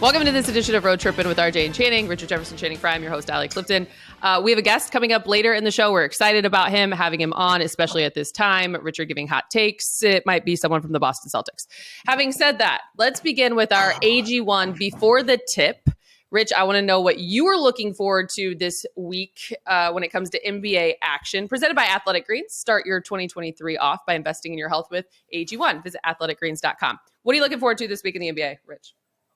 Welcome to this edition of Road Trippin with RJ and Channing. Richard Jefferson, Channing Frye. I'm your host, Allie Clifton. We have a guest coming up later in the show. We're excited about him, having him on, especially at this time. Richard giving hot takes. It might be someone from the Boston Celtics. Having said that, let's begin with our AG1 before the tip. Rich, I want to know what you are looking forward to this week when it comes to NBA action. Presented by Athletic Greens. Start your 2023 off by investing in your health with AG1. Visit athleticgreens.com. What are you looking forward to this week in the NBA, Rich?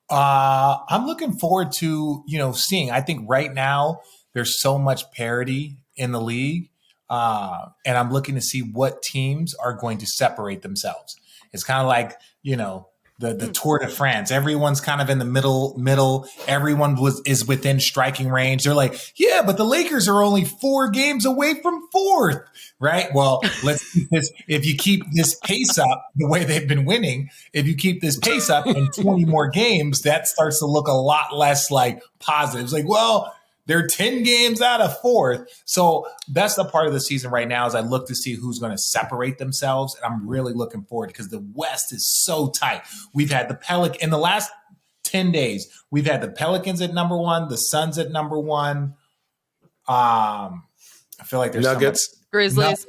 I'm looking forward to, seeing. I think right now there's so much parity in the league, and I'm looking to see what teams are going to separate themselves. It's kind of like, the Tour de France. Everyone's kind of in the middle. Everyone is within striking range. They're like, yeah, but the Lakers are only 4 games away from 4th, right? Well, let's keep this. If you keep this pace up the way they've been winning, if you keep this pace up in 20 more games, that starts to look a lot less like positive. It's like, well, they're 10 games out of 4th. So that's the part of the season right now as I look to see who's going to separate themselves. And I'm really looking forward because the West is so tight. We've had the Pelicans in the last 10 days. We've had the Pelicans at number 1, the Suns at number 1. I feel like there's Nuggets, Grizzlies.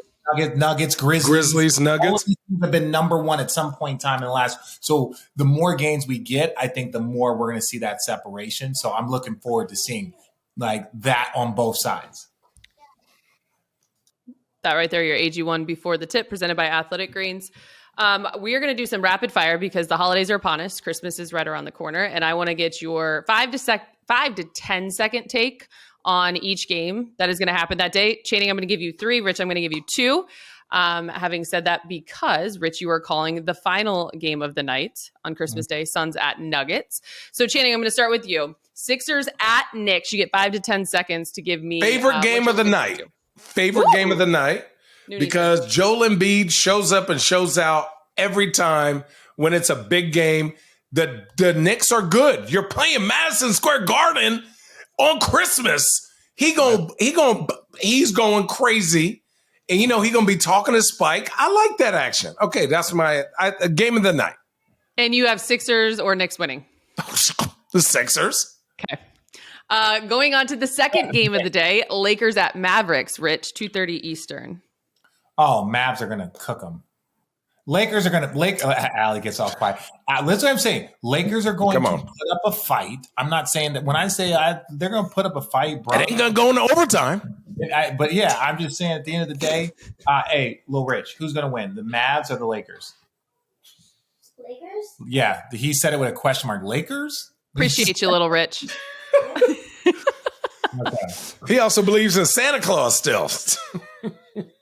Nuggets, Grizzlies, Nuggets. All of these teams have been number 1 at some point in time in the last. So the more games we get, I think the more we're going to see that separation. So I'm looking forward to seeing like that on both sides. That right there, your AG1 before the tip, presented by Athletic Greens. We are going to do some rapid fire because the holidays are upon us. Christmas is right around the corner. And I want to get your 5 to 10 second take on each game that is going to happen that day. Channing, I'm going to give you 3. Rich, I'm going to give you 2. Having said that, because Rich, you are calling the final game of the night on Christmas Day, Suns at Nuggets. So Channing, I'm going to start with you. Sixers at Knicks. You get 5 to 10 seconds to give me favorite game of the night. Favorite game of the night because Joel Embiid shows up and shows out every time when it's a big game. The Knicks are good. You're playing Madison Square Garden on Christmas. He's going crazy. And, he's going to be talking to Spike. I like that action. Okay, that's my game of the night. And you have Sixers or Knicks winning? The Sixers. Okay. Going on to the second game of the day, Lakers at Mavericks, Rich, 2:30 Eastern. Oh, Mavs are going to cook them. Lakers are going to – Allie gets all quiet. That's what I'm saying. Lakers are going to put up a fight. I'm not saying that – when I say they're going to put up a fight, bro. It ain't going to go into overtime. But, yeah, I'm just saying at the end of the day, hey, Lil Rich, who's going to win, the Mavs or the Lakers? Lakers? Yeah, he said it with a question mark. Lakers? Appreciate you, Little Rich. Okay. He also believes in Santa Claus still.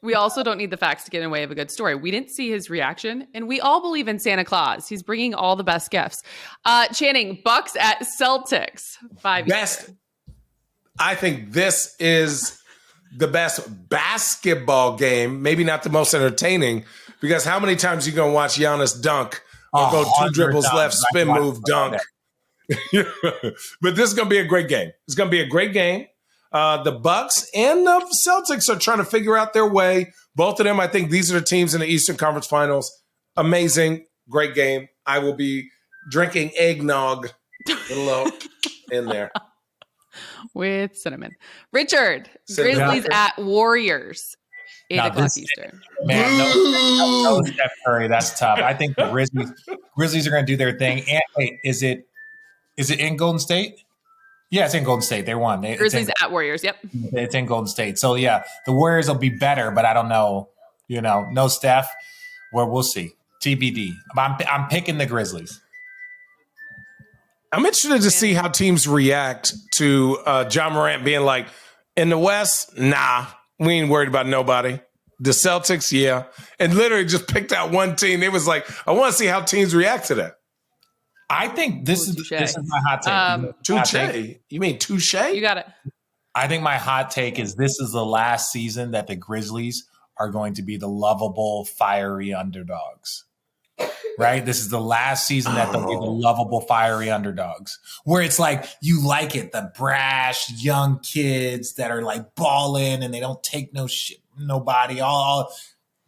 We also don't need the facts to get in the way of a good story. We didn't see his reaction, and we all believe in Santa Claus. He's bringing all the best gifts. Channing, Bucks at Celtics. 5 best. I think this is the best basketball game. Maybe not the most entertaining, because how many times are you going to watch Giannis dunk or go 2 dribbles left, spin move, dunk? But this is going to be a great game. It's going to be a great game. The Bucks and the Celtics are trying to figure out their way. Both of them, I think these are the teams in the Eastern Conference Finals. Amazing, great game. I will be drinking eggnog in there. With cinnamon. Richard, Grizzlies at Warriors. 8 o'clock Eastern. Man, no Steph Curry. That's tough. I think the Grizzlies are going to do their thing. And wait, is it in Golden State? Yeah, it's in Golden State. They won. Grizzlies at Warriors. Yep. It's in Golden State. So, yeah, the Warriors will be better, but I don't know. No Steph. Well, we'll see. TBD. I'm picking the Grizzlies. I'm interested to see how teams react to John Morant being like, in the West, nah, we ain't worried about nobody. The Celtics, yeah. And literally just picked out one team. It was like, I want to see how teams react to that. I think this is my hot take. Touche? You mean touche? You got it. I think my hot take is this is the last season that the Grizzlies are going to be the lovable, fiery underdogs. Right? This is the last season that they'll be the lovable, fiery underdogs. Where it's like, you like it, the brash, young kids that are like balling and they don't take no shit, nobody.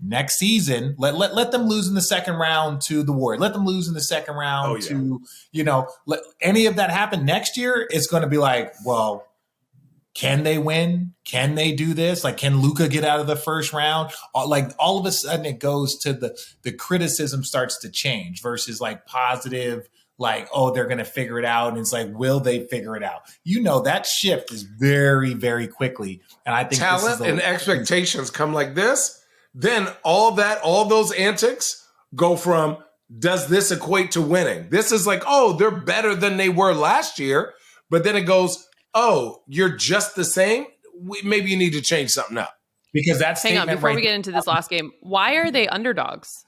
Next season, let them lose in the second round to the Warriors. Let them lose in the second round to, let any of that happen next year. It's going to be like, well, can they win? Can they do this? Like, can Luka get out of the first round? Like, all of a sudden it goes to the criticism starts to change versus like positive, like, oh, they're going to figure it out. And it's like, will they figure it out? That shift is very, very quickly. And I think talent and expectations come like this. Then all those antics go from, does this equate to winning? This is like, oh, they're better than they were last year. But then it goes, oh, you're just the same. Maybe you need to change something up. Because that's hang on before we get into this last game. Why are they underdogs?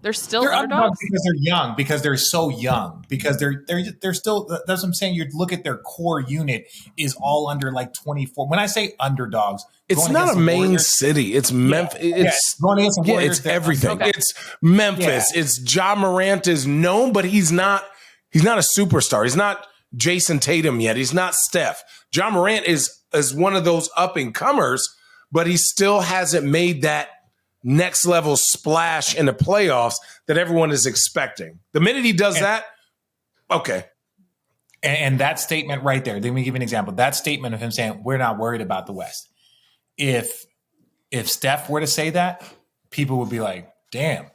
They're underdogs because they're young, because they're so young, because they're still, that's what I'm saying. You look at their core unit is all under like 24. When I say underdogs, it's not a main city. It's Memphis. It's everything. Okay. It's Memphis. Yeah. It's Ja Morant is known, but he's not a superstar. He's not Jayson Tatum yet. He's not Steph. Ja Morant is one of those up and comers, but he still hasn't made that next level splash in the playoffs that everyone is expecting. The minute he does that, okay. And that statement right there, let me give you an example. That statement of him saying, we're not worried about the West. If Steph were to say that, people would be like, damn.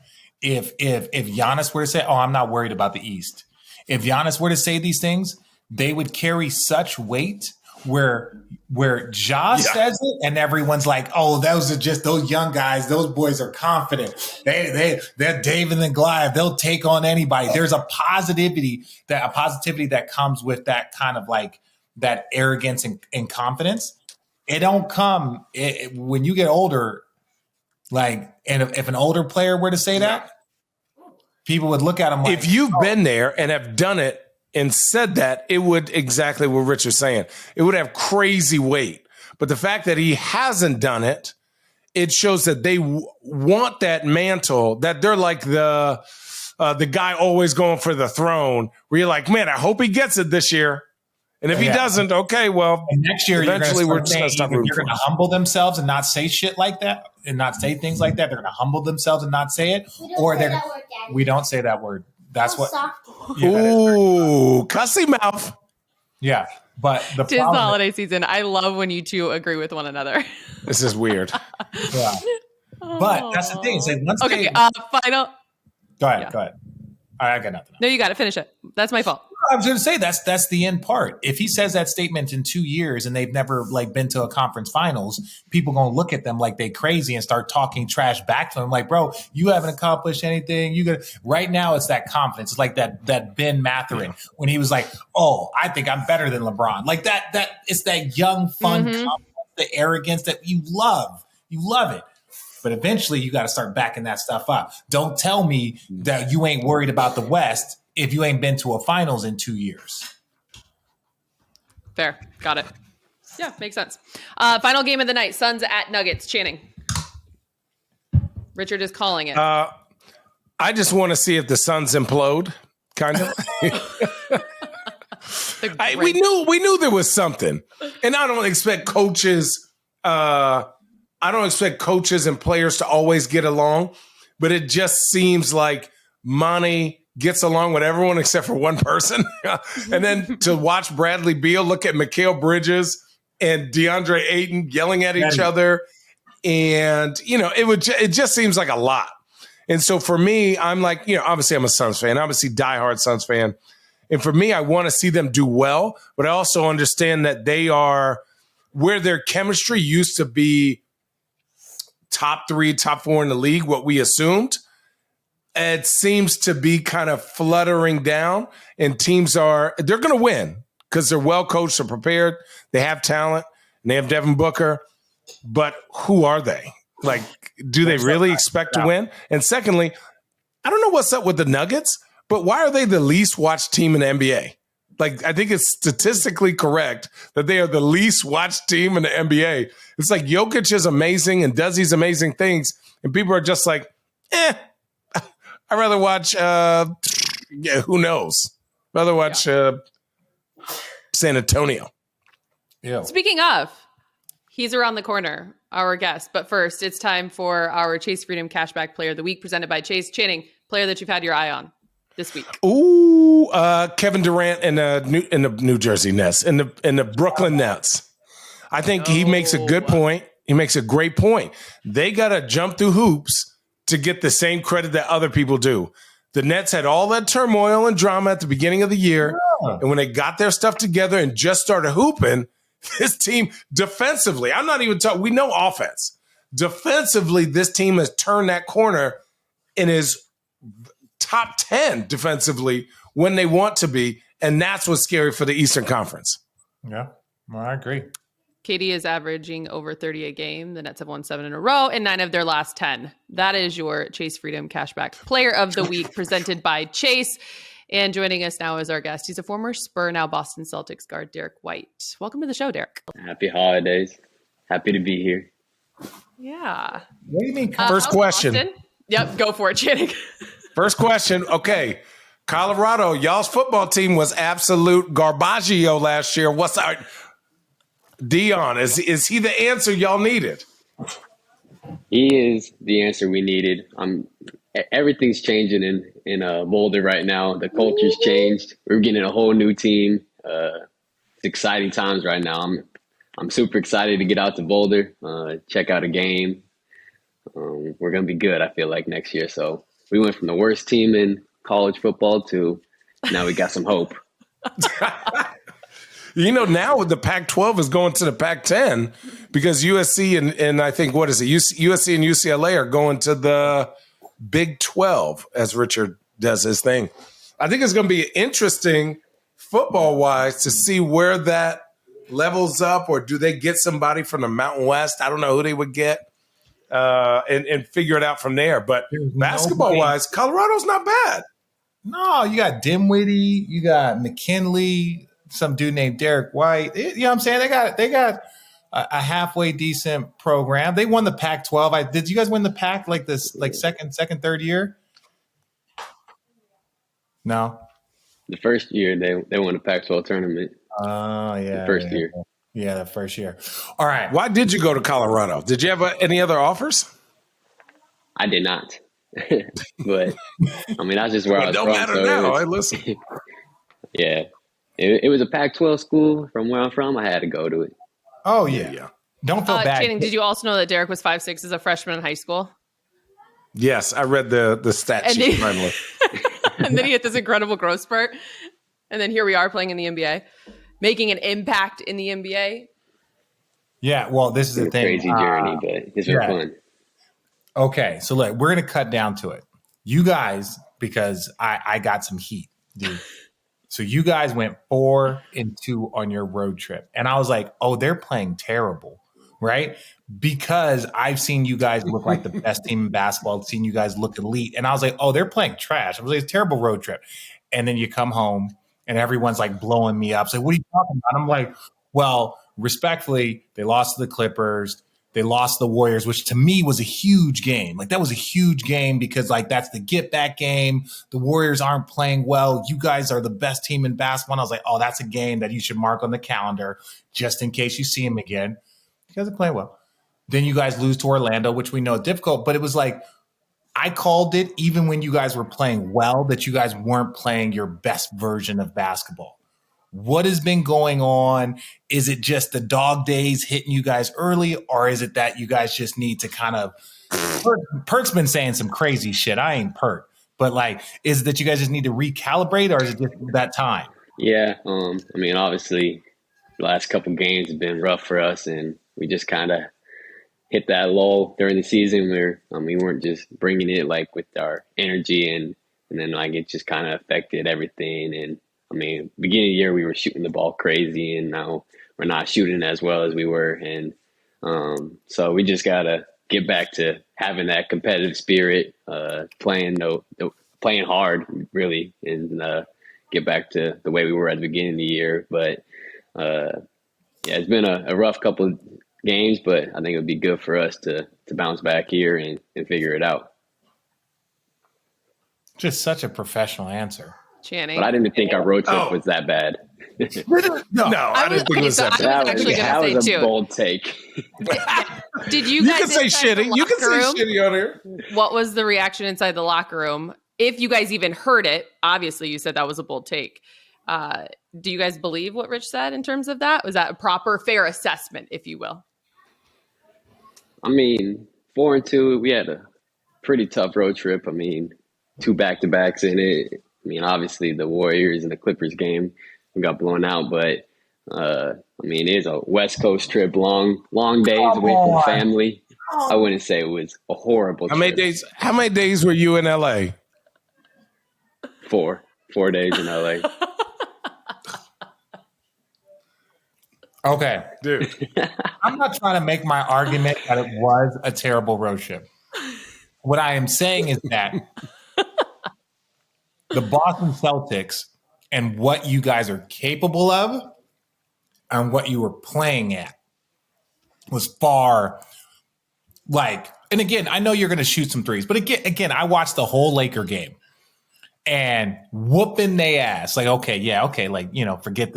If Giannis were to say, oh, I'm not worried about the East. If Giannis were to say these things, they would carry such weight where Ja says it and everyone's like, oh, those are just those young guys. Those boys are confident. They're David and Goliath. They'll take on anybody. There's a positivity that comes with that kind of like that arrogance and confidence. It don't come when you get older. Like, and if an older player were to say that, people would look at him like, if you've been there and have done it and said that, it would exactly what Rich is saying. It would have crazy weight. But the fact that he hasn't done it, it shows that they want that mantle, that they're like the guy always going for the throne, where you're like, man, I hope he gets it this year. And if he doesn't, okay, well, and next year, eventually we're just going to stop rooting for him. They're going to humble themselves and not say shit like that and not say things like that. They're going to humble themselves and not say it. We don't say that word. That's what. Ooh, cussy mouth. Yeah, but the tis the holiday season. I love when you two agree with one another. This is weird. Yeah, but that's the thing. It's like once final. Go ahead. All right, I got nothing. No, you got to finish it. That's my fault. I was going to say that's the end part. If he says that statement in 2 years and they've never like been to a conference finals, people going to look at them like they crazy and start talking trash back to him. Like, bro, you haven't accomplished anything. Right now it's that confidence. It's like that Ben Mathurin when he was like, oh, I think I'm better than LeBron. Like that it's that young, fun confidence, the arrogance that you love. You love it. But eventually you got to start backing that stuff up. Don't tell me that you ain't worried about the West if you ain't been to a finals in 2 years. Fair. Got it. Yeah, makes sense. Final game of the night, Suns at Nuggets. Channing. Richard is calling it. I just want to see if the Suns implode, kind of. We knew there was something. And I don't expect coaches and players to always get along, but it just seems like Monty gets along with everyone except for one person. And then to watch Bradley Beal look at Mikal Bridges and DeAndre Ayton yelling at each other. And, it just seems like a lot. And so for me, I'm like, obviously I'm a Suns fan, obviously diehard Suns fan. And for me, I want to see them do well, but I also understand that they are where their chemistry used to be top 3, top 4 in the league, what we assumed. It seems to be kind of fluttering down, and they're going to win because they're well coached, they're prepared, they have talent, and they have Devin Booker. But who are they? Like, do they really expect to win? And secondly, I don't know what's up with the Nuggets, but why are they the least watched team in the NBA? Like, I think it's statistically correct that they are the least watched team in the NBA. It's like Jokic is amazing and does these amazing things, and people are just like, I'd rather watch, who knows? I'd rather watch San Antonio. Yeah. Speaking of, he's around the corner. our guest. But first, it's time for our Chase Freedom Cashback Player of the Week presented by Chase. Channing, player that you've had your eye on this week. Ooh, Kevin Durant in the New Jersey Nets, in the Brooklyn Nets. I think he makes a good point. He makes a great point. They got to jump through hoops to get the same credit that other people do. The Nets had all that turmoil and drama at the beginning of the year. Yeah. And when they got their stuff together and just started hooping, this team defensively, I'm not even talking, we know offense. Defensively, this team has turned that corner and is top 10 defensively when they want to be. And that's what's scary for the Eastern Conference. Yeah, well, I agree. KD is averaging over 30 a game. The Nets have won 7 in a row and 9 of their last 10. That is your Chase Freedom Cashback Player of the Week presented by Chase. And joining us now is our guest. He's a former Spur, now Boston Celtics guard, Derrick White. Welcome to the show, Derrick. Happy holidays. Happy to be here. Yeah. What do you mean? First question. Boston? Yep, go for it, Channing. First question. Okay. Colorado, y'all's football team was absolute garbaggio last year. What's our Dion? Is he the answer y'all needed? He is the answer we needed. Everything's changing in Boulder right now. The culture's changed. We're getting a whole new team. It's exciting times right now. I'm super excited to get out to Boulder, check out a game. We're gonna be good, I feel like, next year. So we went from the worst team in college football to now we got some hope. You know, now with the Pac-12 is going to the Pac-10 because USC and I think, what is it? USC and UCLA are going to the Big 12 as Richard does his thing. I think it's going to be interesting football-wise to see where that levels up, or do they get somebody from the Mountain West? I don't know who they would get and figure it out from there. But basketball-wise, Colorado's not bad. No, you got Dimwitty, you got McKinley, some dude named Derrick White. You know what I'm saying? They got a halfway decent program. They won the Pac-12. Did you guys win the Pac second, third year? No. The first year they won the Pac-12 tournament. Oh, yeah. The first year. Yeah, the first year. All right. Why did you go to Colorado? Did you have any other offers? I did not. But, I mean, that's just where I was from. It don't matter now. Hey, listen. Yeah. It was a Pac-12 school from where I'm from. I had to go to it. Oh, yeah. Don't feel bad. Channing, did you also know that Derrick was 5'6" as a freshman in high school? Yes, I read the stat sheet finally. And then he hit this incredible growth spurt. And then here we are playing in the NBA, making an impact in the NBA. Yeah, well, this is the thing. Crazy journey, but it's been fun. Okay, so look, we're going to cut down to it. You guys, because I got some heat, dude. So you guys went 4-2 on your road trip. And I was like, oh, they're playing terrible, right? Because I've seen you guys look like the best team in basketball. I've seen you guys look elite. And I was like, oh, they're playing trash. I was like, it's a terrible road trip. And then you come home and everyone's like blowing me up. So what are you talking about? I'm like, well, respectfully, they lost to the Clippers. They lost the Warriors, which to me was a huge game. Like, that was a huge game because, like, that's the get-back game. The Warriors aren't playing well. You guys are the best team in basketball. And I was like, oh, that's a game that you should mark on the calendar just in case you see them again. You guys are playing well. Then you guys lose to Orlando, which we know is difficult. But it was like, I called it, even when you guys were playing well, that you guys weren't playing your best version of basketball. What has been going on? Is it just the dog days hitting you guys early, or is it that you guys just need to kind of Perk's been saying some crazy shit. I ain't Perk, but like, is it that you guys just need to recalibrate, or is it just that time? Yeah. I mean, obviously the last couple games have been rough for us, and we just kind of hit that lull during the season where we weren't just bringing it like with our energy, and then like it just kind of affected everything. And I mean, beginning of the year, we were shooting the ball crazy, and now we're not shooting as well as we were. And so we just got to get back to having that competitive spirit, playing hard, really, and get back to the way we were at the beginning of the year. But, yeah, it's been a rough couple of games, but I think it would be good for us to bounce back here and figure it out. Just such a professional answer. Channing. But I didn't think our road trip was that bad. No, I didn't think it was that. I was actually that going to was say a too. bold take. Did you You guys can say inside the shitty. You can locker room? say shitty on here. What was the reaction inside the locker room? If you guys even heard it, obviously you said that was a bold take. Do you guys believe what Rich said in terms of that? Was that a proper, fair assessment, if you will? I mean, 4-2, we had a pretty tough road trip. I mean, 2 back-to-backs in it. I mean, obviously the Warriors and the Clippers game, we got blown out, but I mean, it is a West Coast trip, long days away from family. I wouldn't say it was a horrible trip. How many days were you in LA? 4 days in LA. Okay. Dude. I'm not trying to make my argument that it was a terrible road trip. What I am saying is that the Boston Celtics and what you guys are capable of and what you were playing at was far and again, I know you're going to shoot some threes, but again, I watched the whole Laker game and whooping they ass. Forget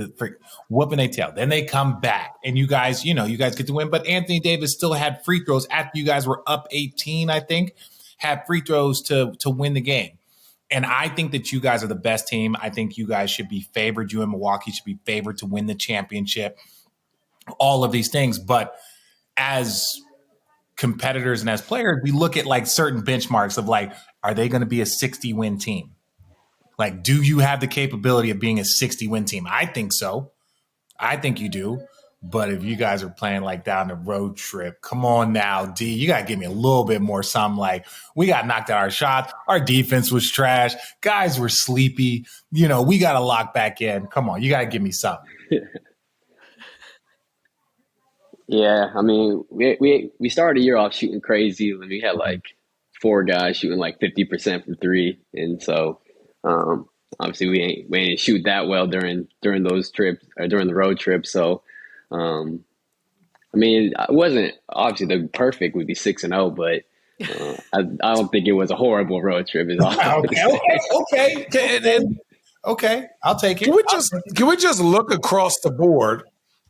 whooping they tail. Then they come back and you guys get to win. But Anthony Davis still had free throws after you guys were up 18, I think, had free throws to win the game. And I think that you guys are the best team. I think you guys should be favored. You and Milwaukee should be favored to win the championship, all of these things. But as competitors and as players, we look at certain benchmarks of are they going to be a 60-win team? Do you have the capability of being a 60-win team? I think so. I think you do. But if you guys are playing down the road trip, come on now, D, you got to give me a little bit more something we got knocked out our shots. Our defense was trash. Guys were sleepy. We got to lock back in. Come on, you got to give me something. Yeah, I mean, we started the year off shooting crazy, and we had 4 guys shooting 50% from 3, and so obviously we ain't shoot that well during those trips or during the road trip. So I mean, it wasn't obviously the perfect would be 6-0, but I don't think it was a horrible road trip. Okay, I'll take it. Can we just look across the board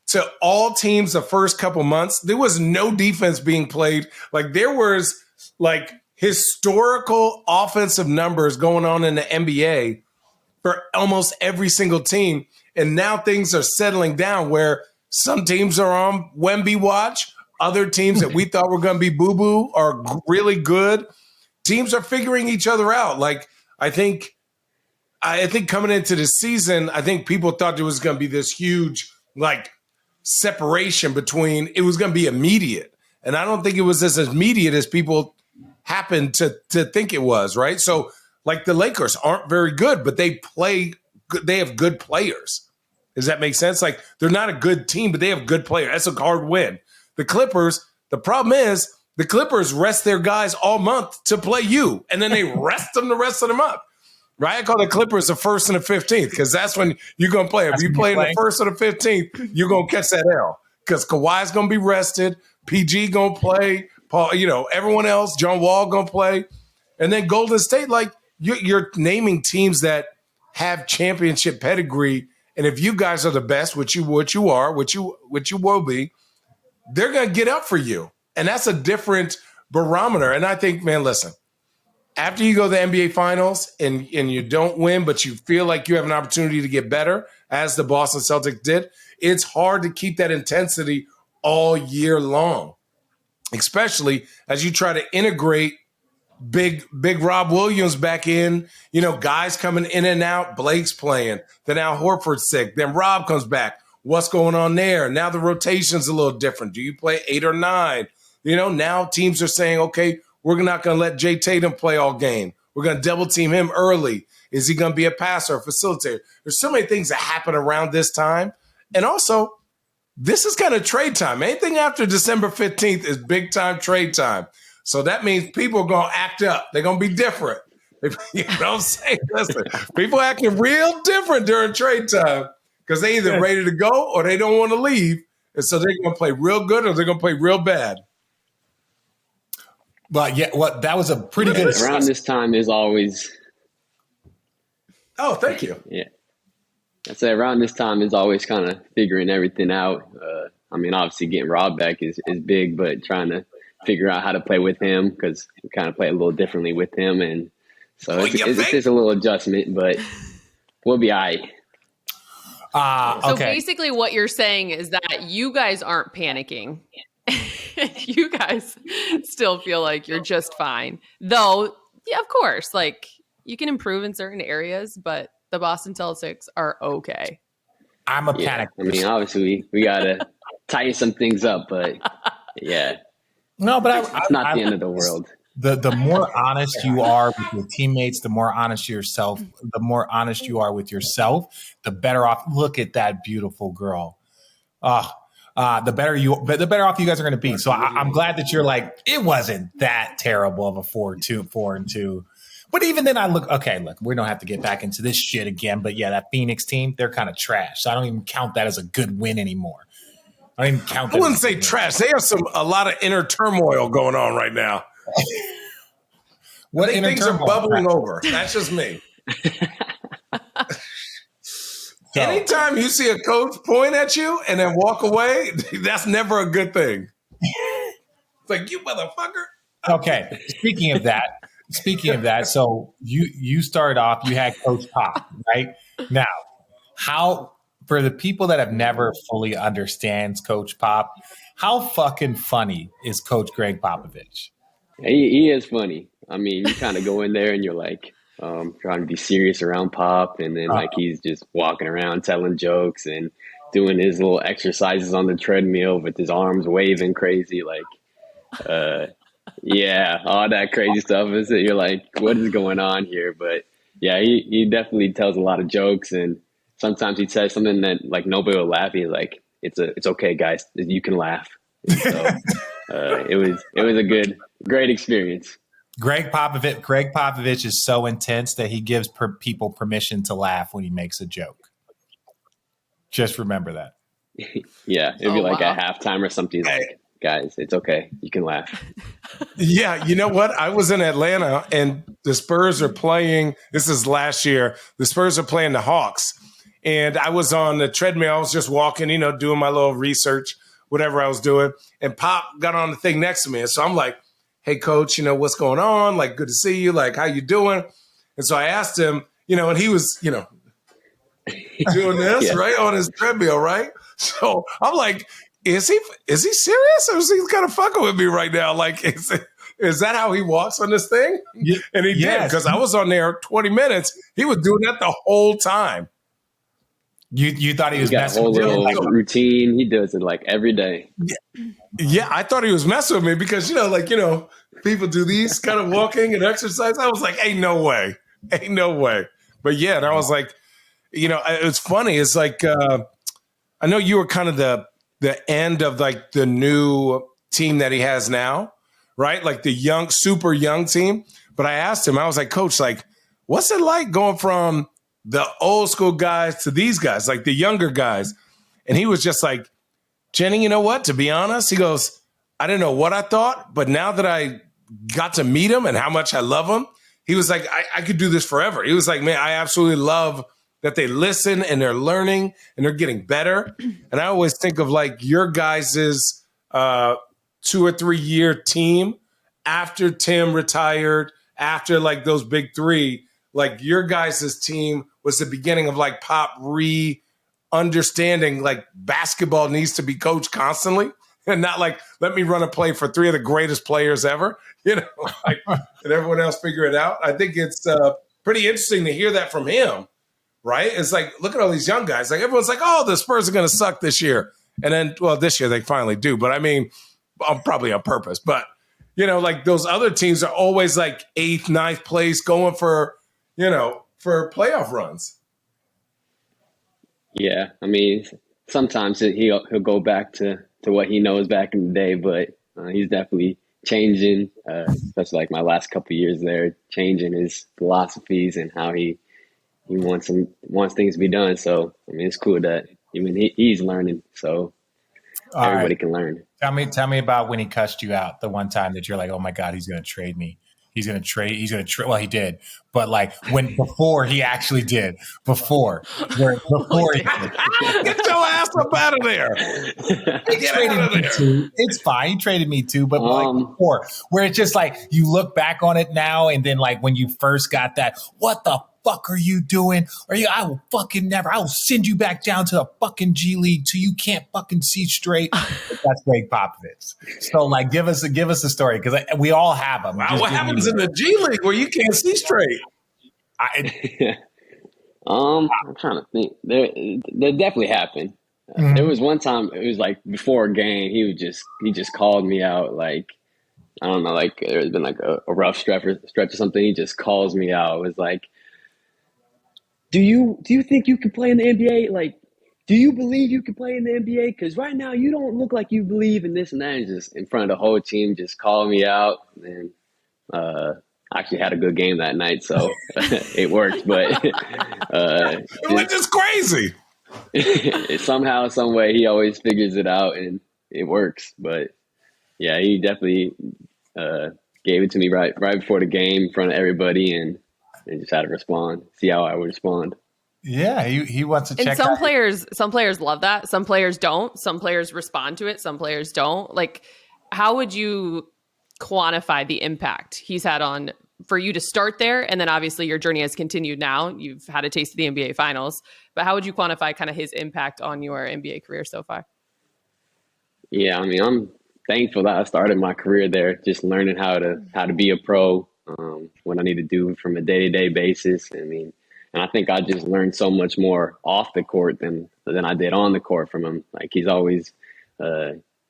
to all teams the first couple months? There was no defense being played. There was historical offensive numbers going on in the NBA for almost every single team. And now things are settling down where some teams are on Wemby watch. Other teams that we thought were going to be boo-boo are really good. Teams are figuring each other out. I think coming into the season, I think people thought there was going to be this huge, separation between, it was going to be immediate. And I don't think it was as immediate as people happened to think it was, right? So, the Lakers aren't very good, but they have good players. Does that make sense? They're not a good team, but they have good players. That's a hard win. The Clippers, the problem is the Clippers rest their guys all month to play you, and then they rest them the rest of the month. Right? I call the Clippers the 1st and the 15th because that's when you're going to play. If you play in the 1st or the 15th, you're going to catch that L because Kawhi's going to be rested. PG going to play. Paul, everyone else, John Wall going to play. And then Golden State, you're naming teams that have championship pedigree. And if you guys are the best, which you will be, they're going to get up for you. And that's a different barometer. And I think, man, listen, after you go to the NBA Finals and you don't win, but you feel like you have an opportunity to get better, as the Boston Celtics did, it's hard to keep that intensity all year long, especially as you try to integrate big Rob Williams back in, guys coming in and out, Blake's playing, then Al Horford's sick, then Rob comes back. What's going on there? Now the rotation's a little different. Do you play 8 or 9? Now teams are saying, okay, we're not going to let Jay Tatum play all game. We're going to double team him early. Is he going to be a passer or facilitator? There's so many things that happen around this time. And also, this is kind of trade time. Anything after December 15th is big time trade time. So that means people are going to act up. They're going to be different. You know what I'm saying? Listen, people acting real different during trade time because they either ready to go or they don't want to leave. And so they're going to play real good or they're going to play real bad. But that was a pretty good around this time is always. Oh, thank you. Yeah. I say around this time is always kind of figuring everything out. I mean, obviously getting Rob back is big, but trying to figure out how to play with him because we kind of play a little differently with him. And so it's just a little adjustment, but we'll be all right. So basically what you're saying is that you guys aren't panicking. You guys still feel like you're just fine. Though, yeah, of course, like you can improve in certain areas, but the Boston Celtics are okay. I'm a panic. I mean, obviously we got to tighten some things up, but yeah. No, but it's not the end of the world. The more honest you are with your teammates, the more honest yourself, the more honest you are with yourself, the better off. Look at that beautiful girl. The better off you guys are going to be. So I'm glad that you're like, it wasn't that terrible of a 4-2. But even then look, we don't have to get back into this shit again. But yeah, that Phoenix team, they're kind of trash. So I don't even count that as a good win anymore. I don't even count that. I wouldn't say trash. They have a lot of inner turmoil going on right now. What I think things are bubbling over. That's just me. Anytime you see a coach point at you and then walk away, that's never a good thing. It's like, you motherfucker. Okay. Speaking of that, so you started off, you had Coach Pop, right? Now, how, for the people that have never fully understands Coach Pop, how fucking funny is Coach Gregg Popovich? He is funny. I mean, you kind of go in there and you're like trying to be serious around Pop, and then like he's just walking around telling jokes and doing his little exercises on the treadmill with his arms waving crazy, like yeah, all that crazy stuff. Is that you're like, what is going on here? But yeah, he definitely tells a lot of jokes, and sometimes he says something that like nobody will laugh. He's like, it's okay, guys, you can laugh. And so it was a great experience. Gregg Popovich is so intense that he gives people permission to laugh when he makes a joke. Just remember that. Yeah, it'd be like at halftime or something. He's like, guys, it's okay, you can laugh. Yeah, you know what? I was in Atlanta and the Spurs are playing. This is last year. The Spurs are playing the Hawks. And I was on the treadmill. I was just walking, doing my little research, whatever I was doing. And Pop got on the thing next to me. And so I'm like, hey, coach, what's going on? Like, good to see you. Like, how you doing? And so I asked him, and he was, doing this, yeah, right, on his treadmill, right? So I'm like, is he serious? Or is he kind of fucking with me right now? Like, is that how he walks on this thing? Yeah, and he did, because I was on there 20 minutes. He was doing that the whole time. You thought he was messing with you? Like routine. He does it like every day. Yeah, I thought he was messing with me because, people do these kind of walking and exercise. I was like, ain't no way. But yeah, and I was like, it's funny. It's like, I know you were kind of the end of like the new team that he has now, right? Like the super young team. But I asked him, I was like, coach, like, what's it like going from the old school guys to these guys, like the younger guys? And he was just like, Jenny, you know what? To be honest, he goes, I didn't know what I thought, but now that I got to meet him and how much I love him, he was like, I could do this forever. He was like, man, I absolutely love that they listen and they're learning and they're getting better. And I always think of like your guys' 2 or 3 year team after Tim retired, after like those big three, like your guys' team was the beginning of like Pop understanding like basketball needs to be coached constantly and not like, let me run a play for 3 of the greatest players ever, and everyone else figure it out. I think it's pretty interesting to hear that from him, right? It's like, look at all these young guys. Like everyone's like, oh, the Spurs are going to suck this year. And then, well, this year they finally do. But I mean, probably on purpose. But, like those other teams are always like 8th, 9th place going for playoff runs. Yeah, I mean, sometimes he'll go back to what he knows back in the day, but he's definitely changing, especially like my last couple of years there, changing his philosophies and how he wants things to be done. So, I mean, it's cool that he's learning, so everybody can learn. Tell me about when he cussed you out the one time that you're like, oh my God, he's going to trade me. he's going to trade. He's going to trade. Well, he did, but like before he actually did, before he did. Get your ass up out of there. He traded me too. It's fine. He traded me too, but like before, where it's just like you look back on it now, and then like when you first got that, what the fuck are you doing? I will fucking never. I will send you back down to the fucking G League till you can't fucking see straight. That's Gregg Popovich. So like, give us a story because we all have them. What happens in the G League where you can't see straight? I'm trying to think. There definitely happened. Mm-hmm. There was one time. It was like before a game. He just called me out. Like I don't know. Like there's been like a rough stretch or something. He just calls me out. It was like, do you think you can play in the NBA? Like, do you believe you can play in the NBA? Because right now you don't look like you believe in this and that. And just in front of the whole team, just called me out. And I actually had a good game that night, so it worked. But it was just crazy. Somehow, some way, he always figures it out, and it works. But yeah, he definitely gave it to me right before the game in front of everybody, and just had to respond, see how I would respond. Yeah, he wants to check. And some players love that. Some players don't. Some players respond to it. Some players don't. Like, how would you quantify the impact he's had on for you to start there? And then obviously your journey has continued now. You've had a taste of the NBA finals, but how would you quantify kind of his impact on your NBA career so far? Yeah, I mean, I'm thankful that I started my career there, just learning how to be a pro, what I need to do from a day-to-day basis. I mean, and I think I just learned so much more off the court than I did on the court from him. Like he's always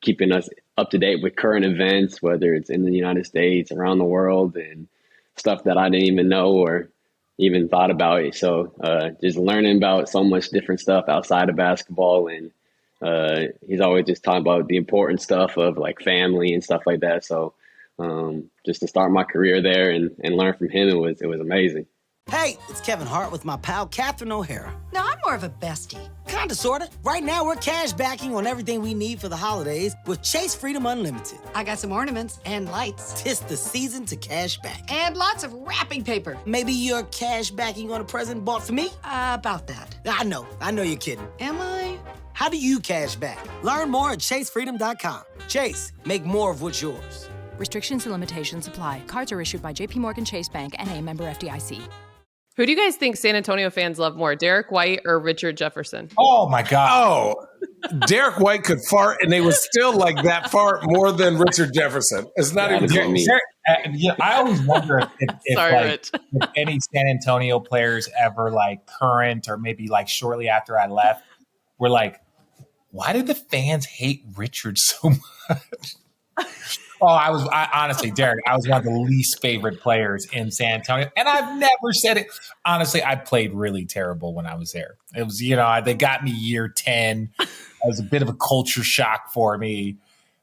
keeping us up to date with current events, whether it's in the United States, around the world, and stuff that I didn't even know or even thought about it. So just learning about so much different stuff outside of basketball. And he's always just talking about the important stuff of like family and stuff like that. So just to start my career there and learn from him, it was amazing. Hey, it's Kevin Hart with my pal Catherine O'Hara. No, I'm more of a bestie. Kinda, sorta. Right now, we're cash backing on everything we need for the holidays with Chase Freedom Unlimited. I got some ornaments and lights. 'Tis the season to cash back. And lots of wrapping paper. Maybe you're cash backing on a present bought for me? About that. I know you're kidding. Am I? How do you cash back? Learn more at chasefreedom.com. Chase, make more of what's yours. Restrictions and limitations apply. Cards are issued by JPMorgan Chase Bank and a member FDIC. Who do you guys think San Antonio fans love more, Derrick White or Richard Jefferson? Oh my God. Oh, Derrick White could fart and they would still like that fart more than Richard Jefferson. It's not even me. I always wonder if, Sorry, if any San Antonio players ever like current or maybe like shortly after I left were like, why did the fans hate Richard so much? Honestly, Derrick, I was one of the least favorite players in San Antonio. And I've never said it. Honestly, I played really terrible when I was there. It was, they got me year 10. It was a bit of a culture shock for me.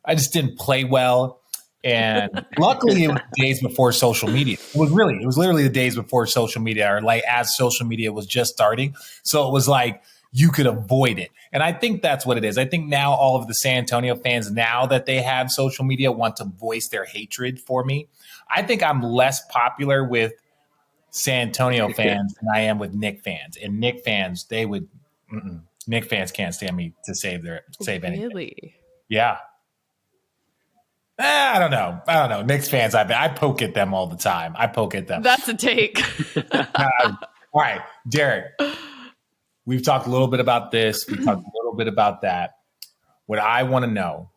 I just didn't play well. And luckily, it was days before social media. It was literally the days before social media, or like as social media was just starting. So it was like, you could avoid it. And I think that's what it is. I think now all of the San Antonio fans, now that they have social media, want to voice their hatred for me. I think I'm less popular with San Antonio fans than I am with Knicks fans. And Knicks fans, Knicks fans can't stand me to save anything. Really? Yeah. I don't know. Knicks fans, I poke at them all the time. That's a take. All right, Derrick. We've talked a little bit about this. We talked a little bit about that. What I want to know,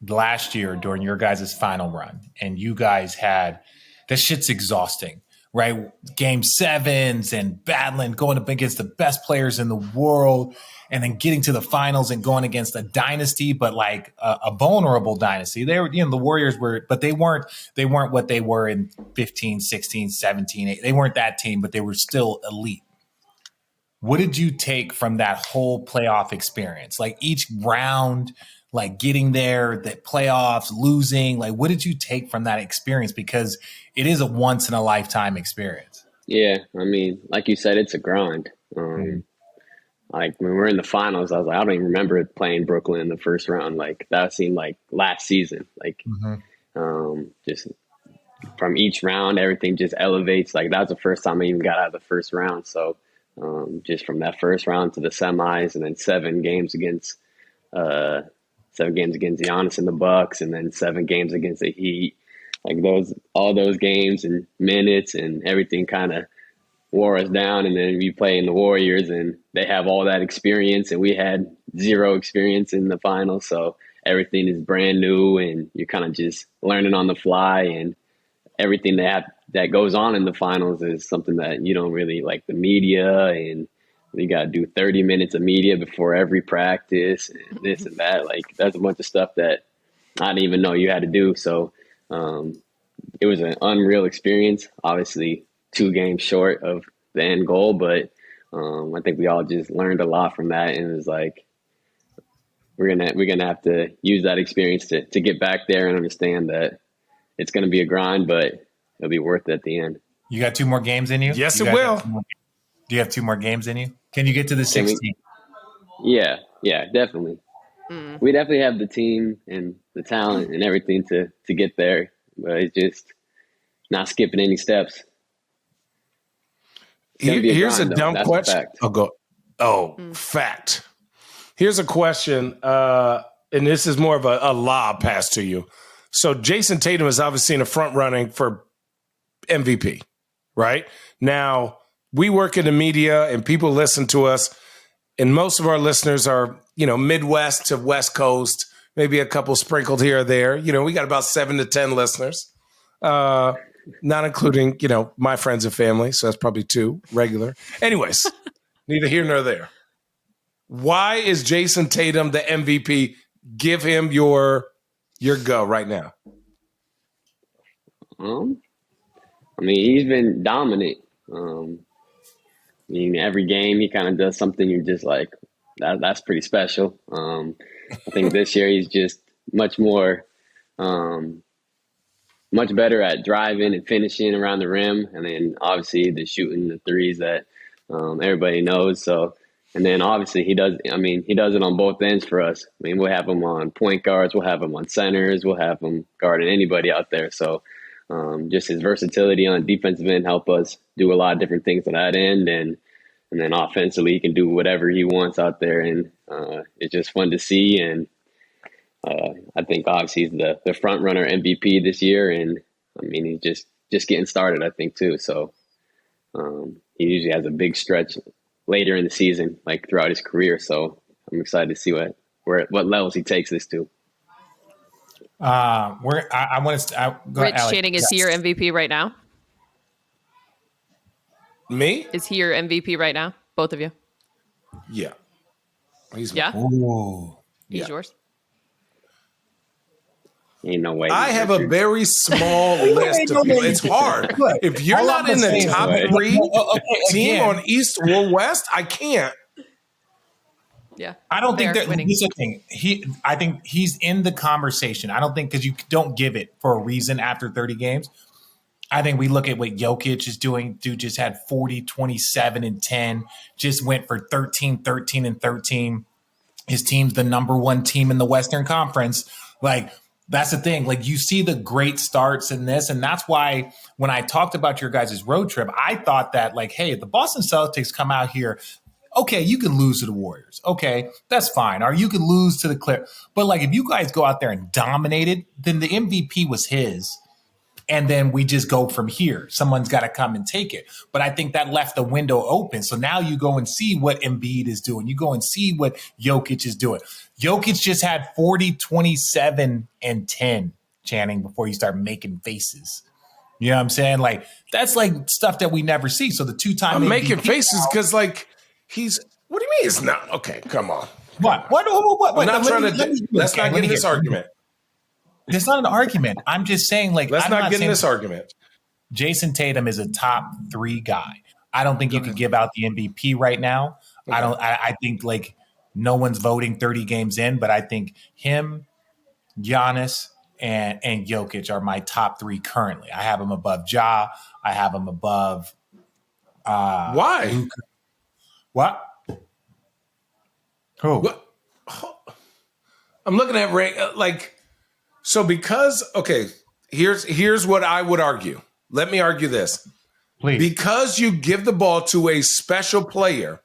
last year during your guys' final run, and you guys had – this shit's exhausting, right? Game 7s and battling, going up against the best players in the world, and then getting to the finals and going against a dynasty, but like a vulnerable dynasty. They were, the Warriors were – but they weren't what they were in 15, 16, 17. They weren't that team, but they were still elite. What did you take from that whole playoff experience? Like each round, like getting there, the playoffs, losing, like what did you take from that experience? Because it is a once in a lifetime experience. Yeah. I mean, like you said, it's a grind. Like when we're in the finals, I was like, I don't even remember playing Brooklyn in the first round. Like that seemed like last season, like just from each round, everything just elevates. Like that was the first time I even got out of the first round. So just from that first round to the semis, and then 7 games against Giannis and the Bucks, and then 7 games against the Heat. Like all those games and minutes and everything kind of wore us down. And then we play in the Warriors, and they have all that experience, and we had zero experience in the finals. So everything is brand new, and you're kind of just learning on the fly. And everything that goes on in the finals is something that you don't really like, the media, and you got to do 30 minutes of media before every practice and this and that. Like that's a bunch of stuff that I didn't even know you had to do. So it was an unreal experience. Obviously 2 games short of the end goal, but I think we all just learned a lot from that. And it was like, we're gonna have to use that experience to get back there and understand that it's going to be a grind, but it'll be worth it at the end. You got 2 more games in you? Yes, it will. Do you have 2 more games in you? Can you get to the 16? Yeah, definitely. We definitely have the team and the talent and everything to get there, but it's just not skipping any steps. Here's a dumb question. Fact. Here's a question, and this is more of a lob pass to you. So Jayson Tatum is obviously in the front running for MVP, right? Now, we work in the media and people listen to us, and most of our listeners are, Midwest to West Coast, maybe a couple sprinkled here or there. We got about 7 to 10 listeners, not including, my friends and family. So that's probably 2 regular. Anyways, neither here nor there. Why is Jayson Tatum the MVP? Give him your go right now. He's been dominant. Every game he kind of does something you're just like, that's pretty special. I think this year he's just much more, much better at driving and finishing around the rim. And then obviously the shooting the threes that everybody knows. So, and then obviously he does it on both ends for us. We'll have him on point guards, we'll have him on centers, we'll have him guarding anybody out there. So just his versatility on the defensive end help us do a lot of different things on that end. And then offensively, he can do whatever he wants out there. And it's just fun to see. And I think obviously he's the front runner MVP this year. And he's just getting started, I think, too. So he usually has a big stretch later in the season, like throughout his career. So I'm excited to see what levels he takes this to. I want to go Rich Alex. Channing, is he your MVP right now? Me? Is he your MVP right now? Both of you? Yeah. He's Ooh. He's yours? Ain't no way. I have a very small list of people. It's hard. If you're not in the top 3 team on East or West, I can't. Yeah. I don't think that winning. here's the thing. I think he's in the conversation. I don't think because you don't give it for a reason after 30 games. I think we look at what Jokic is doing. Dude just had 40, 27, and 10. Just went for 13, 13, and 13. His team's the number 1 team in the Western Conference. Like, that's the thing. Like, you see the great starts in this. And that's why when I talked about your guys' road trip, I thought that, like, hey, if the Boston Celtics come out here, okay, you can lose to the Warriors. Okay, that's fine. Or you can lose to the Clippers. But, like, if you guys go out there and dominate it, then the MVP was his. And then we just go from here. Someone's got to come and take it. But I think that left the window open. So now you go and see what Embiid is doing. You go and see what Jokic is doing. Jokic just had 40, 27, and 10, Channing, before you start making faces. You know what I'm saying? Like, that's like stuff that we never see. So the 2-time I'm MVP making faces because, like, he's – what do you mean it's not? Okay, come on. What? I'm not trying to – let's not get in this argument. It's not an argument. I'm just saying, like, let's not get in this argument. Jayson Tatum is a top 3 guy. I don't think you could give out the MVP right now. Okay. I think, like, no one's voting 30 games in, but I think him, Giannis, and Jokic are my top 3 currently. I have him above Ja. I have him above. Why? Luka. What? Who? What? I'm looking at like. So because, okay, Here's what I would argue. Let me argue this. Please. Because you give the ball to a special player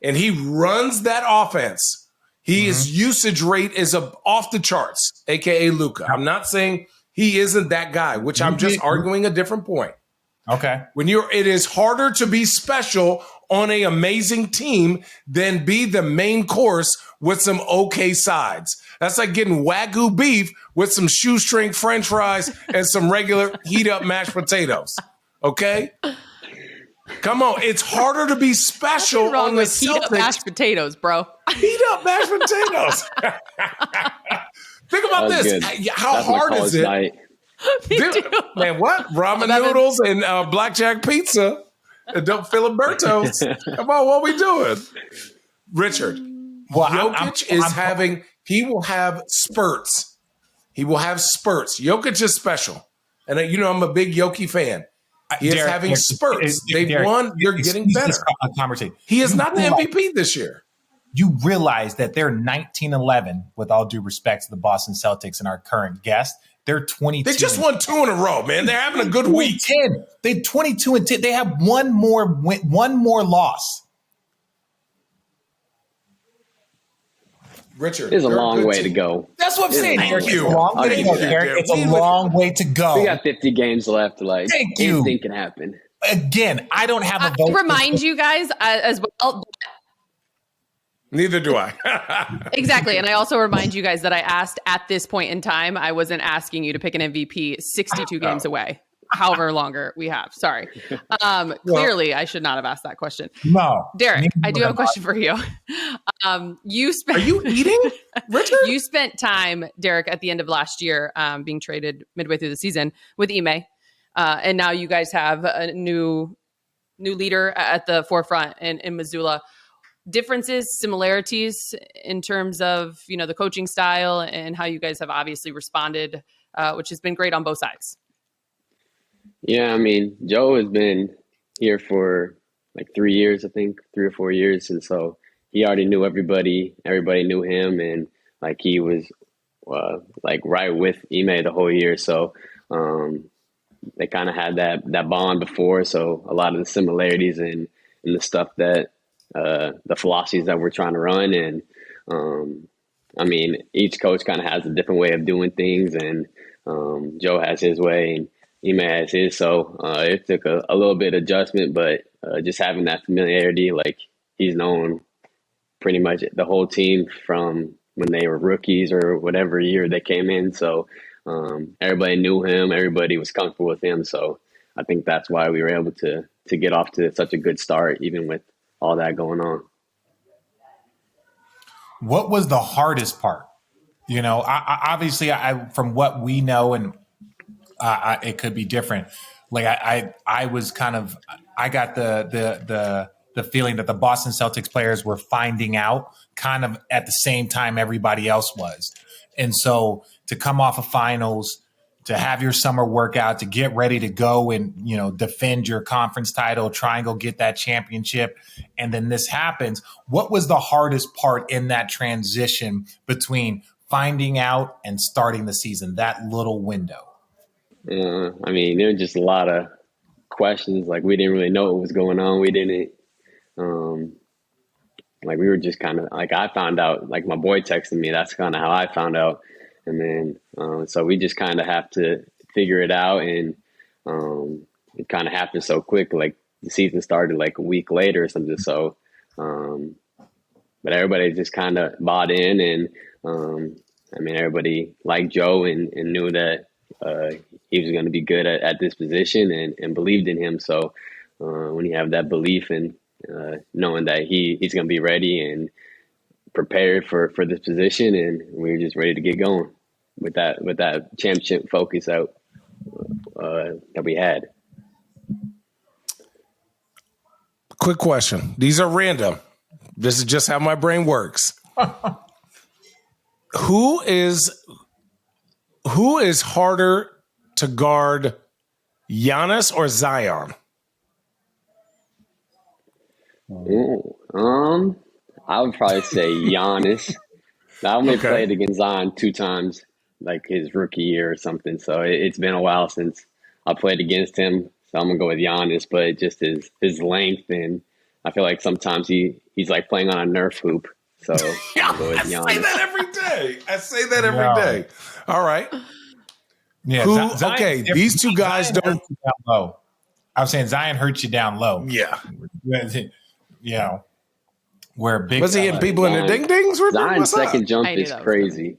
and he runs that offense, his usage rate is off the charts, a.k.a. Luka. I'm not saying he isn't that guy, which I'm just arguing a different point. Okay. It is harder to be special on an amazing team than be the main course with some okay sides. That's like getting Wagyu beef with some shoestring French fries and some regular heat up mashed potatoes. Okay? Come on. It's harder to be special What's wrong on the with heat up Celtics. mashed potatoes, bro? Heat up mashed potatoes. Think about That was this. good. How That's my hard is college it? night. Man, what? Ramen That is- noodles and blackjack pizza and Filibertos. Come on, what we doing? Richard, Well, Jokic he will have spurts. He will have spurts. Jokic is special. And I'm a big Jokic fan. He is having spurts. They've won. They're getting better. Conversation. He is not the MVP this year. You realize that they're 19-11, with all due respect to the Boston Celtics and our current guest. They're 22. They just won 2 in a row, man. They're having a good week. 10. They're 22-10. They have one more loss. Richard, There's a they're long way team. to go. That's what I'm saying. Thank Derek. you. It's a long way to go, Thank you, Derek. It's a long way to go. We got 50 games left. Like, Thank you. anything can happen. Again, I don't have a I vote. remind you guys as well. Neither do I. Exactly. And I also remind you guys that I asked at this point in time, I wasn't asking you to pick an MVP 62 games away, however longer we have. Sorry. Clearly, I should not have asked that question. No. Derek, I do have a question for you. Are you eating, Richard? You spent time, Derek, at the end of last year, being traded midway through the season with Ime. And now you guys have a new leader at the forefront in Missoula. Differences, similarities in terms of, the coaching style and how you guys have obviously responded, which has been great on both sides. Yeah, I mean, Joe has been here for like 3 years, I think, 3 or 4 years. And so he already knew everybody. Everybody knew him. And like he was like right with Ime the whole year. So they kind of had that bond before. So a lot of the similarities in the stuff that the philosophies that we're trying to run. And I mean, each coach kind of has a different way of doing things. And Joe has his way and Ime has his. So it took a little bit of adjustment, but just having that familiarity, like he's known pretty much the whole team from when they were rookies or whatever year they came in. So everybody knew him. Everybody was comfortable with him. So I think that's why we were able to get off to such a good start, even with all that going on. What was the hardest part? Obviously, from what we know, and it could be different. Like I was I got the feeling that the Boston Celtics players were finding out kind of at the same time everybody else was. And so to come off of finals, to have your summer workout, to get ready to go and, defend your conference title, try and go get that championship. And then this happens. What was the hardest part in that transition between finding out and starting the season, that little window? I mean, there were just a lot of questions. Like we didn't really know what was going on. We didn't, like we were just kind of like, I found out, like my boy texted me, that's kind of how I found out. And then, so we just kind of have to figure it out. And it kind of happened so quick, like the season started like a week later or something. So, but everybody just kind of bought in. And I mean, everybody liked Joe and knew that he was going to be good at this position and believed in him. So when you have that belief and knowing that he's going to be ready and prepared for this position, and we were just ready to get going with that championship focus out that we had. Quick question. These are random. This is just how my brain works. Who is harder to guard, Giannis or Zion? I would probably say Giannis. I only played against Zion 2 times. like his rookie year or something. So it's been a while since I played against him. So I'm gonna go with Giannis, but just his length, and I feel like sometimes he's like playing on a Nerf hoop. So I'm gonna go with Giannis. I say that every day. I say that every day. All right. Yeah. Okay, these two guys Zion don't. hurts you down low. I was saying Zion hurts you down low. Yeah. You know, where big Was he hitting people in the ding dings? Zion's second jump is crazy.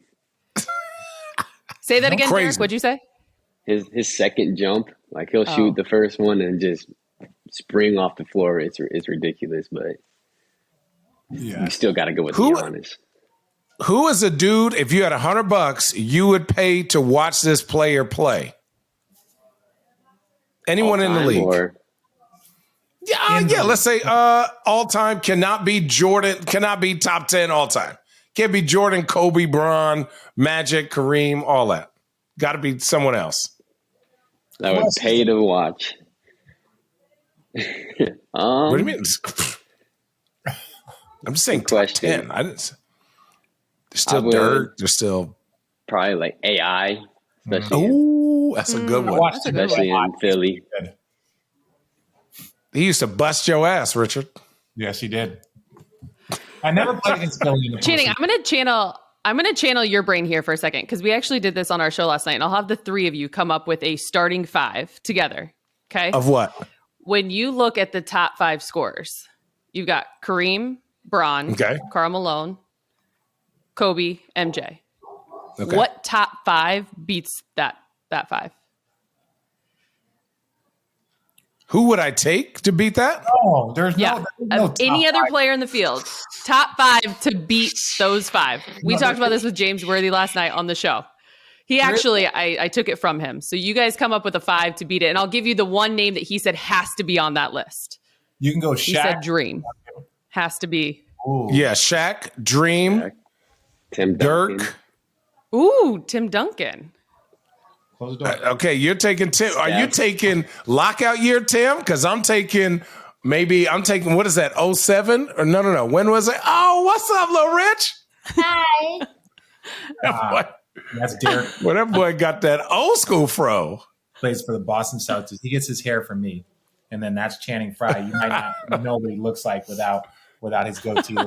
Say that again, crazy. Derek. What'd you say? His second jump, like he'll shoot the first one and just spring off the floor. It's ridiculous, but you still got to go with Giannis. Who is a dude, if you had $100 you would pay to watch this player play? Anyone in the league? Yeah, let's say all time cannot be Jordan, cannot be top 10 all time. Can't be Jordan, Kobe, Bron, Magic, Kareem, all that. Got to be someone else. That would pay to watch. What do you mean? I'm just saying top 10. I didn't. There's still Dirk. There's still probably like AI. Oh, that's a good one. Especially in Philly. He used to bust your ass, Richard. Yes, he did. I never played against Philly. Channing, I'm gonna channel your brain here for a second, because we actually did this on our show last night, and I'll have the three of you come up with a starting five together. Okay. Of what? When you look at the top five scorers, you've got Kareem, Bron, Karl Malone, Kobe, MJ. Okay. What top five beats that five? Who would I take to beat that? Oh, there's no any other player in the field. Top five to beat those five. We talked about this with James Worthy last night on the show. He actually, I took it from him. So you guys come up with a five to beat it, and I'll give you the one name that he said has to be on that list. You can go Shaq. He said Dream. Has to be. Ooh. Yeah, Shaq, Dream, Tim Duncan. Dirk. Ooh, Tim Duncan. Okay, you're taking Tim. Are you taking lockout year, Tim? Because I'm taking, what is that, 07? Or no. When was it? Oh, what's up, little Rich? Hi. That's Derek. Well, that boy got that old school fro. Plays for the Boston Celtics. He gets his hair from me. And then that's Channing Frye. You might not know what he looks like without his goatee.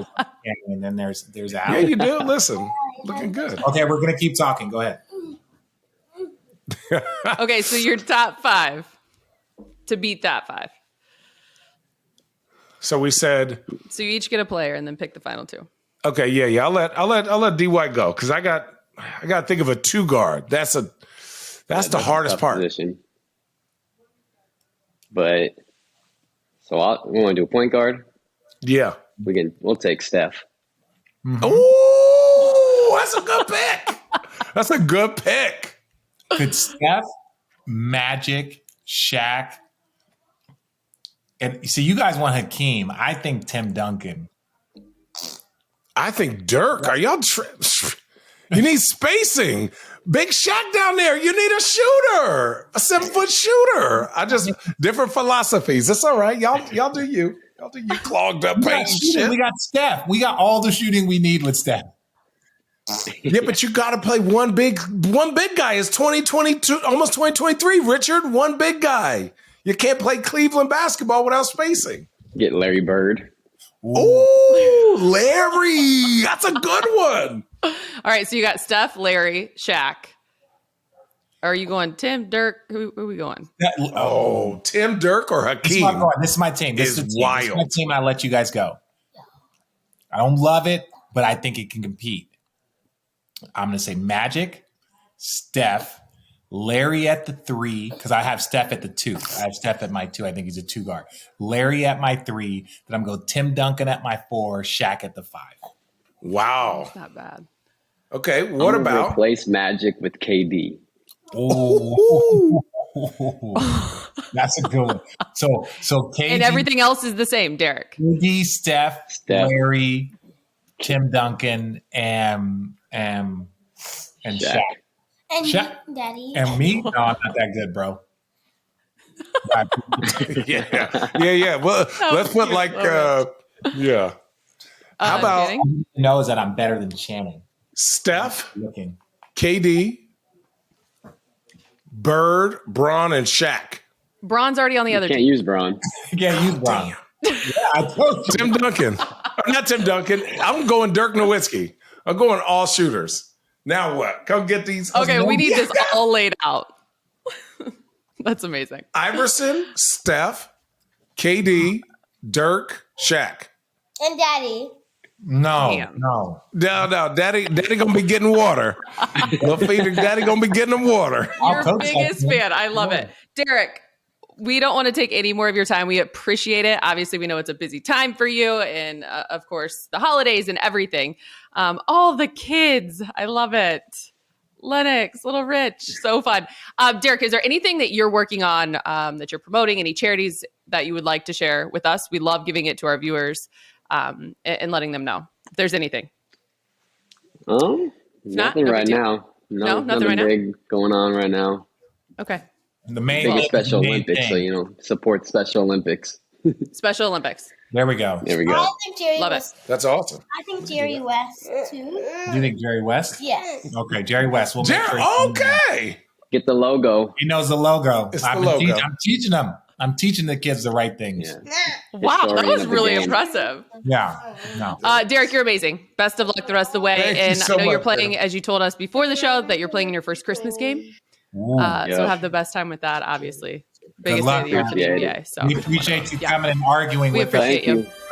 And then there's Al. Yeah, you do. Listen, looking good. Okay, we're going to keep talking. Go ahead. Okay, so your top five to beat that five. So we said. So you each get a player and then pick the final two. Okay, yeah. I'll let D White go because I got to think of a two guard. That's the hardest part. Position. But so we want to do a point guard. Yeah, we'll take Steph. Mm-hmm. Ooh, that's a good pick. That's a good pick. Could Steph, Magic, Shaq, and see, you guys want Hakeem. I think Tim Duncan. I think Dirk. Are y'all? You need spacing. Big Shaq down there. You need a shooter, a 7-foot shooter. Different philosophies. It's all right. Y'all do you. Y'all do you clogged up paint shit. We got Steph. We got all the shooting we need with Steph. Yeah, but you got to play one big guy. It's 2022, almost 2023, Richard. One big guy. You can't play Cleveland basketball without spacing. Get Larry Bird. Ooh, Larry. That's a good one. All right, so you got Steph, Larry, Shaq. Are you going Tim, Dirk? Who are we going? Tim, Dirk, or Hakeem? This is my team. This is wild. This is my team. I let you guys go. I don't love it, but I think it can compete. I'm going to say Magic, Steph, Larry at the 3, because I have Steph at the 2. I have Steph at my 2. I think he's a 2 guard. Larry at my 3. Then I'm going to go Tim Duncan at my 4, Shaq at the 5. Wow. That's not bad. Okay, what about? Replace Magic with KD. Oh, that's a good one. So KD, and everything else is the same, Derek. KD, Steph, Larry, Tim Duncan, and Shaq. And Shaq. Daddy. And me? No, I'm not that good, bro. Yeah. Well, let's put yeah. How about knows that I'm better than Channing? Steph, KD, Bird, Braun, and Shaq. Braun's already on the other Can't team. use Braun. Yeah, you Brown. Yeah, I told you. Tim Duncan. Not Tim Duncan. I'm going Dirk Nowitzki. I'm going all shooters. Now what? Come get these. Okay, we need this all laid out. That's amazing. Iverson, Steph, KD, Dirk, Shaq. And Daddy. No. No, Daddy gonna be getting water. Daddy gonna be getting them water. Your biggest fan. I love it. Derrick, we don't want to take any more of your time. We appreciate it. Obviously, we know it's a busy time for you and, of course, the holidays and everything. All the kids. I love it. Lennox, Little Rich. So fun. Derrick, is there anything that you're working on that you're promoting, any charities that you would like to share with us? We love giving it to our viewers and letting them know if there's anything. Nothing right now. No, nothing right now? big going on right now. Okay. The main Big Special main Olympics, thing. so support Special Olympics. Special Olympics. There we go. There we go. I think Jerry Love it. was, That's awesome. I think Jerry West too. You think Jerry West? Yes. Okay, Jerry West. We'll make sure Okay. Get the logo. he knows the logo. It's the I'm logo. I'm teaching them. I'm teaching the kids the right things. Yeah. Wow, that Historian was of the really game. impressive. Yeah. No. Derrick, you're amazing. Best of luck the rest of the way. Thank you And so I know you're much, playing, man. as you told us before the show, that you're playing in your first Christmas game. Ooh. So have the best time with that, obviously. Biggest luck, day of the year for the man. NBA. So We appreciate you Yeah. coming and arguing We with us. appreciate Thank you. you.